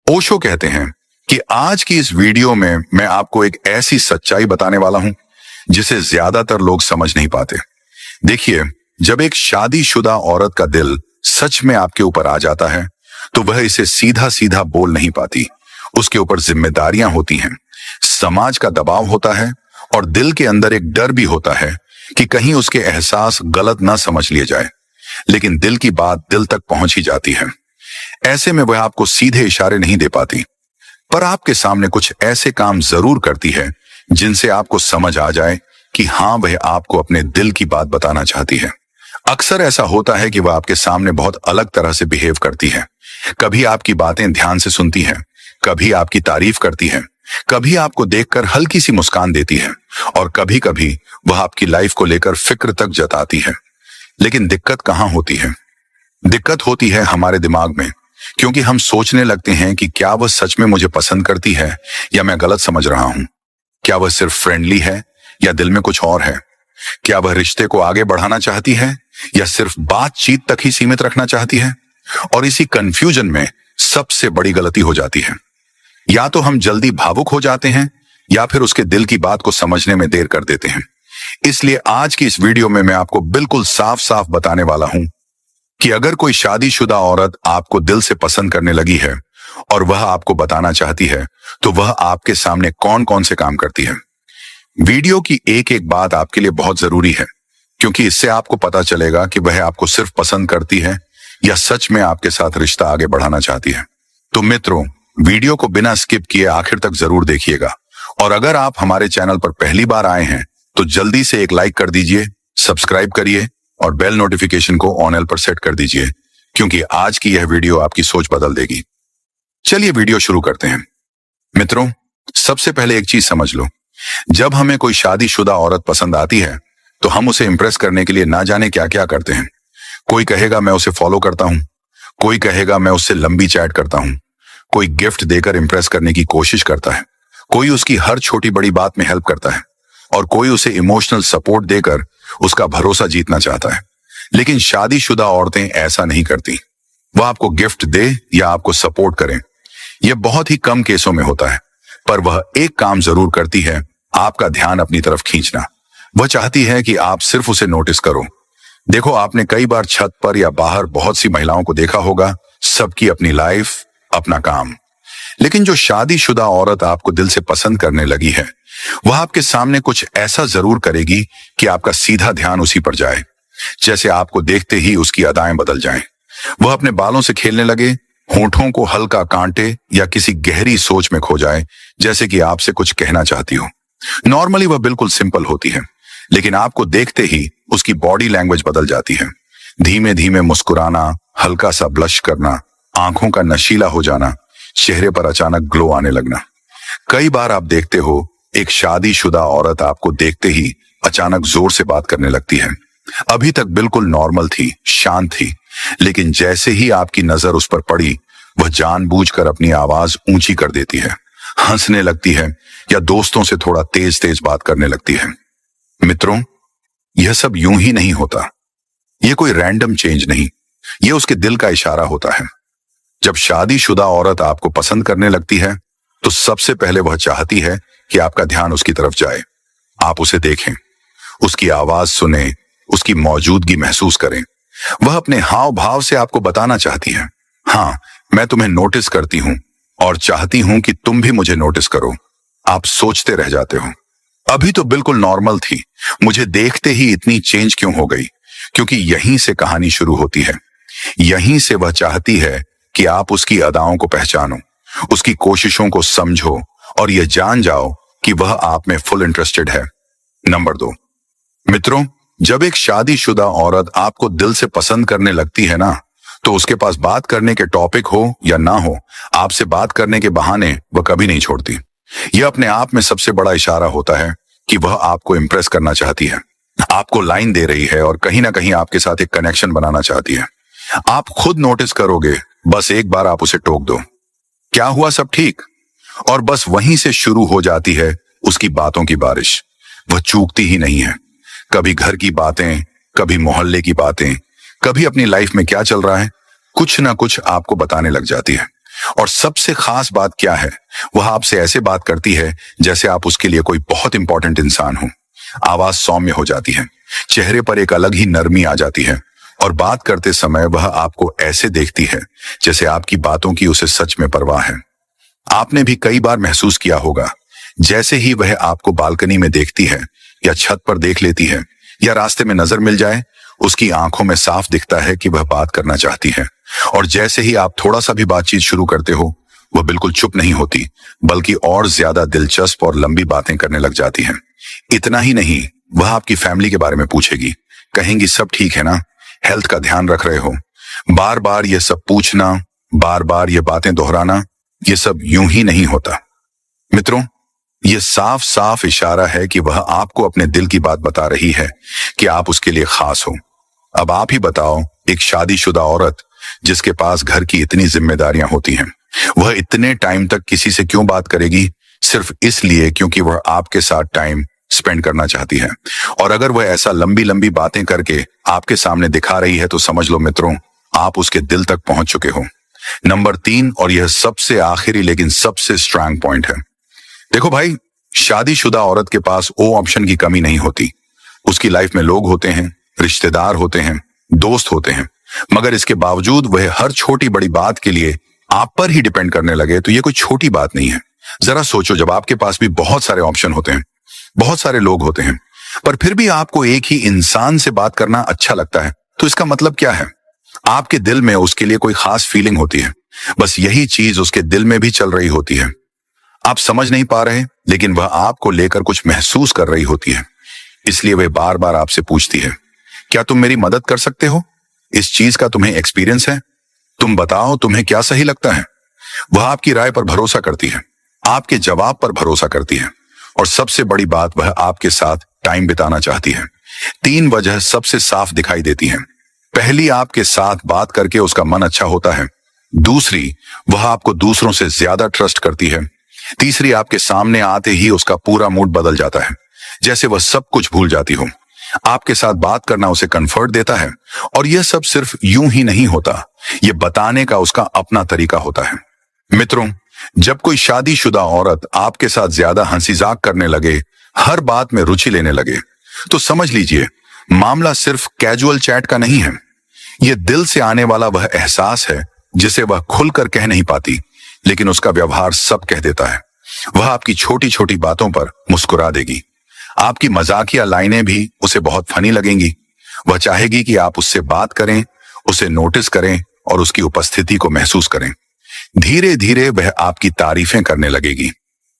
ओशो कहते हैं कि आज की इस वीडियो में मैं आपको एक ऐसी सच्चाई बताने वाला हूं जिसे ज्यादातर लोग समझ नहीं पाते। देखिए, जब एक शादीशुदा औरत का दिल सच में आपके ऊपर आ जाता है तो वह इसे सीधा सीधा बोल नहीं पाती। उसके ऊपर जिम्मेदारियां होती हैं, समाज का दबाव होता है और दिल के अंदर एक डर भी होता है कि कहीं उसके एहसास गलत ना समझ लिए जाए। लेकिन दिल की बात दिल तक पहुंच ही जाती है। ऐसे में वह आपको सीधे इशारे नहीं दे पाती, पर आपके सामने कुछ ऐसे काम जरूर करती है जिनसे आपको समझ आ जाए कि हाँ, वह आपको अपने दिल की बात बताना चाहती है। अक्सर ऐसा होता है कि वह आपके सामने बहुत अलग तरह से बिहेव करती है। कभी आपकी बातें ध्यान से सुनती है, कभी आपकी तारीफ करती है, कभी आपको देखकर हल्की सी मुस्कान देती है और कभी कभी वह आपकी लाइफ को लेकर फिक्र तक जताती है। लेकिन दिक्कत कहाँ होती है? दिक्कत होती है हमारे दिमाग में, क्योंकि हम सोचने लगते हैं कि क्या वह सच में मुझे पसंद करती है या मैं गलत समझ रहा हूं। क्या वह सिर्फ फ्रेंडली है या दिल में कुछ और है? क्या वह रिश्ते को आगे बढ़ाना चाहती है या सिर्फ बातचीत तक ही सीमित रखना चाहती है? और इसी कंफ्यूजन में सबसे बड़ी गलती हो जाती है। या तो हम जल्दी भावुक हो जाते हैं या फिर उसके दिल की बात को समझने में देर कर देते हैं। इसलिए आज की इस वीडियो में मैं आपको बिल्कुल साफ साफ बताने वाला हूं कि अगर कोई शादीशुदा औरत आपको दिल से पसंद करने लगी है और वह आपको बताना चाहती है तो वह आपके सामने कौन कौन से काम करती है। वीडियो की एक एक बात आपके लिए बहुत जरूरी है, क्योंकि इससे आपको पता चलेगा कि वह आपको सिर्फ पसंद करती है या सच में आपके साथ रिश्ता आगे बढ़ाना चाहती है। तो मित्रों, वीडियो को बिना स्किप किए आखिर तक जरूर देखिएगा। और अगर आप हमारे चैनल पर पहली बार आए हैं तो जल्दी से एक लाइक कर दीजिए, सब्सक्राइब करिए और बेल नोटिफिकेशन को ऑन पर सेट कर दीजिए, क्योंकि आज की यह वीडियो आपकी सोच बदल देगी। चलिए वीडियो शुरू करते हैं। मित्रों, सबसे पहले एक चीज समझ लो, जब हमें कोई शादीशुदा औरत पसंद आती है तो हम उसे इंप्रेस करने के लिए ना जाने क्या क्या करते हैं। कोई कहेगा मैं उसे फॉलो करता हूं, कोई कहेगा मैं उससे लंबी चैट करता हूं, कोई गिफ्ट देकर इंप्रेस करने की कोशिश करता है, कोई उसकी हर छोटी बड़ी बात में हेल्प करता है और कोई उसे इमोशनल सपोर्ट देकर उसका भरोसा जीतना चाहता है। लेकिन शादीशुदा औरतें ऐसा नहीं करती। वह आपको गिफ्ट दे या आपको सपोर्ट करें, यह बहुत ही कम केसों में होता है, पर वह एक काम जरूर करती है, आपका ध्यान अपनी तरफ खींचना। वह चाहती है कि आप सिर्फ उसे नोटिस करो। देखो, आपने कई बार छत पर या बाहर बहुत सी महिलाओं को देखा होगा, सबकी अपनी लाइफ, अपना काम। लेकिन जो शादीशुदा औरत आपको दिल से पसंद करने लगी है, वह आपके सामने कुछ ऐसा जरूर करेगी कि आपका सीधा ध्यान उसी पर जाए। जैसे आपको देखते ही उसकी अदाएं बदल जाएं। वह अपने बालों से खेलने लगे, होठों को हल्का कांटे या किसी गहरी सोच में खो जाए, जैसे कि आपसे कुछ कहना चाहती हो। नॉर्मली वह बिल्कुल सिंपल होती है, लेकिन आपको देखते ही उसकी बॉडी लैंग्वेज बदल जाती है। धीमे धीमे मुस्कुराना, हल्का सा ब्लश करना, आंखों का नशीला हो जाना, चेहरे पर अचानक ग्लो आने लगना। कई बार आप देखते हो एक शादीशुदा औरत आपको देखते ही अचानक जोर से बात करने लगती है। अभी तक बिल्कुल नॉर्मल थी, शांत थी, लेकिन जैसे ही आपकी नजर उस पर पड़ी, वह जानबूझकर अपनी आवाज ऊंची कर देती है, हंसने लगती है या दोस्तों से थोड़ा तेज तेज बात करने लगती है। मित्रों, यह सब यूं ही नहीं होता। यह कोई रैंडम चेंज नहीं, यह उसके दिल का इशारा होता है। जब शादीशुदा औरत आपको पसंद करने लगती है तो सबसे पहले वह चाहती है कि आपका ध्यान उसकी तरफ जाए। आप उसे देखें, उसकी आवाज सुने, उसकी मौजूदगी महसूस करें। वह अपने हाव भाव से आपको बताना चाहती है, हाँ, मैं तुम्हें नोटिस करती हूं और चाहती हूं कि तुम भी मुझे नोटिस करो। आप सोचते रह जाते हो, अभी तो बिल्कुल नॉर्मल थी, मुझे देखते ही इतनी चेंज क्यों हो गई? क्योंकि यहीं से कहानी शुरू होती है। यहीं से वह चाहती है कि आप उसकी अदाओं को पहचानो, उसकी कोशिशों को समझो और यह जान जाओ कि वह आप में फुल इंटरेस्टेड है। नंबर 2, मित्रों, जब एक शादीशुदा औरत आपको दिल से पसंद करने लगती है ना, तो उसके पास बात करने के टॉपिक हो या ना हो, आपसे बात करने के बहाने वह कभी नहीं छोड़ती। यह अपने आप में सबसे बड़ा इशारा होता है कि वह आपको इंप्रेस करना चाहती है, आपको लाइन दे रही है और कहीं ना कहीं आपके साथ एक कनेक्शन बनाना चाहती है। आप खुद नोटिस करोगे, बस एक बार आप उसे टोक दो, क्या हुआ, सब ठीक? और बस वहीं से शुरू हो जाती है उसकी बातों की बारिश। वह चूकती ही नहीं है। कभी घर की बातें, कभी मोहल्ले की बातें, कभी अपनी लाइफ में क्या चल रहा है, कुछ ना कुछ आपको बताने लग जाती है। और सबसे खास बात क्या है, वह आपसे ऐसे बात करती है जैसे आप उसके लिए कोई बहुत इंपॉर्टेंट इंसान हो। आवाज सौम्य हो जाती है, चेहरे पर एक अलग ही नरमी आ जाती है और बात करते समय वह आपको ऐसे देखती है जैसे आपकी बातों की उसे सच में परवाह है। आपने भी कई बार महसूस किया होगा, जैसे ही वह आपको बालकनी में देखती है या छत पर देख लेती है या रास्ते में नजर मिल जाए, उसकी आंखों में साफ दिखता है कि वह बात करना चाहती है। और जैसे ही आप थोड़ा सा भी बातचीत शुरू करते हो, वह बिल्कुल चुप नहीं होती, बल्कि और ज्यादा दिलचस्प और लंबी बातें करने लग जाती है। इतना ही नहीं, वह आपकी फैमिली के बारे में पूछेगी, कहेंगी सब ठीक है ना, हेल्थ का ध्यान रख रहे हो। बार बार ये सब पूछना, बार बार ये बातें दोहराना, ये सब यूं ही नहीं होता। मित्रों, ये साफ साफ इशारा है कि वह आपको अपने दिल की बात बता रही है कि आप उसके लिए खास हो। अब आप ही बताओ, एक शादीशुदा औरत जिसके पास घर की इतनी जिम्मेदारियां होती हैं, वह इतने टाइम तक किसी से क्यों बात करेगी? सिर्फ इसलिए क्योंकि वह आपके साथ टाइम स्पेंड करना चाहती है। और अगर वह ऐसा लंबी लंबी बातें करके आपके सामने दिखा रही है, तो समझ लो मित्रों, आप उसके दिल तक पहुंच चुके हो। नंबर 3, और यह सबसे आखिरी लेकिन सबसे स्ट्रांग पॉइंट है। देखो भाई, शादीशुदा औरत के पास ओ ऑप्शन की कमी नहीं होती। उसकी लाइफ में लोग होते हैं, रिश्तेदार होते हैं, दोस्त होते हैं, मगर इसके बावजूद वह हर छोटी बड़ी बात के लिए आप पर ही डिपेंड करने लगे, तो यह कोई छोटी बात नहीं है। जरा सोचो, जब आपके पास भी बहुत सारे ऑप्शन होते हैं, बहुत सारे लोग होते हैं, पर फिर भी आपको एक ही इंसान से बात करना अच्छा लगता है, तो इसका मतलब क्या है? आपके दिल में उसके लिए कोई खास फीलिंग होती है। बस यही चीज उसके दिल में भी चल रही होती है। आप समझ नहीं पा रहे, लेकिन वह आपको लेकर कुछ महसूस कर रही होती है। इसलिए वह बार बार आपसे पूछती है, क्या तुम मेरी मदद कर सकते हो? इस चीज का तुम्हें एक्सपीरियंस है? तुम बताओ, तुम्हें क्या सही लगता है? वह आपकी राय पर भरोसा करती है, आपके जवाब पर भरोसा करती है, और सबसे बड़ी बात, वह आपके साथ टाइम बिताना चाहती है। 3 वजह सबसे साफ दिखाई देती हैं। पहली, आपके साथ बात करके उसका मन अच्छा होता है। दूसरी, वह आपको दूसरों से ज्यादा ट्रस्ट करती है। तीसरी, आपके सामने आते ही उसका पूरा मूड बदल जाता है, जैसे वह सब कुछ भूल जाती हो। आपके साथ बात करना उसे कंफर्ट देता है, और यह सब सिर्फ यूं ही नहीं होता, यह बताने का उसका अपना तरीका होता है। मित्रों, जब कोई शादीशुदा औरत आपके साथ ज्यादा हंसी मजाक करने लगे, हर बात में रुचि लेने लगे, तो समझ लीजिए मामला सिर्फ कैजुअल चैट का नहीं है। यह दिल से आने वाला वह एहसास है जिसे वह खुलकर कह नहीं पाती, लेकिन उसका व्यवहार सब कह देता है। वह आपकी छोटी छोटी बातों पर मुस्कुरा देगी, आपकी मजाकिया लाइनें भी उसे बहुत फनी लगेंगी। वह चाहेगी कि आप उससे बात करें, उसे नोटिस करें और उसकी उपस्थिति को महसूस करें। धीरे धीरे वह आपकी तारीफें करने लगेगी।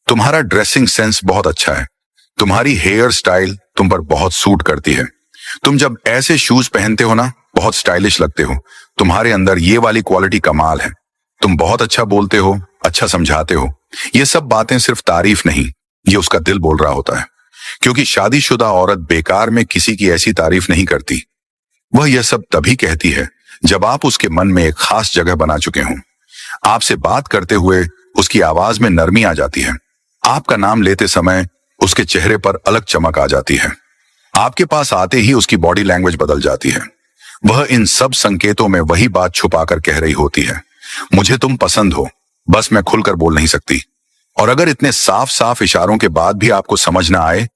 तुम्हारा ड्रेसिंग सेंस बहुत अच्छा है, तुम्हारी हेयर स्टाइल तुम पर बहुत सूट करती है, तुम जब ऐसे शूज पहनते हो ना, बहुत स्टाइलिश लगते हो, तुम्हारे अंदर ये वाली क्वालिटी कमाल है, तुम बहुत अच्छा बोलते हो, अच्छा समझाते हो। ये सब बातें सिर्फ तारीफ नहीं, ये उसका दिल बोल रहा होता है, क्योंकि शादीशुदा औरत बेकार में किसी की ऐसी तारीफ नहीं करती। वह यह सब तभी कहती है जब आप उसके मन में एक खास जगह बना चुके हों। आपसे बात करते हुए उसकी आवाज में नरमी आ जाती है, आपका नाम लेते समय उसके चेहरे पर अलग चमक आ जाती है, आपके पास आते ही उसकी बॉडी लैंग्वेज बदल जाती है। वह इन सब संकेतों में वही बात छुपाकर कह रही होती है, मुझे तुम पसंद हो, बस मैं खुलकर बोल नहीं सकती। और अगर इतने साफ साफ इशारों के बाद भी आपको समझ ना आए,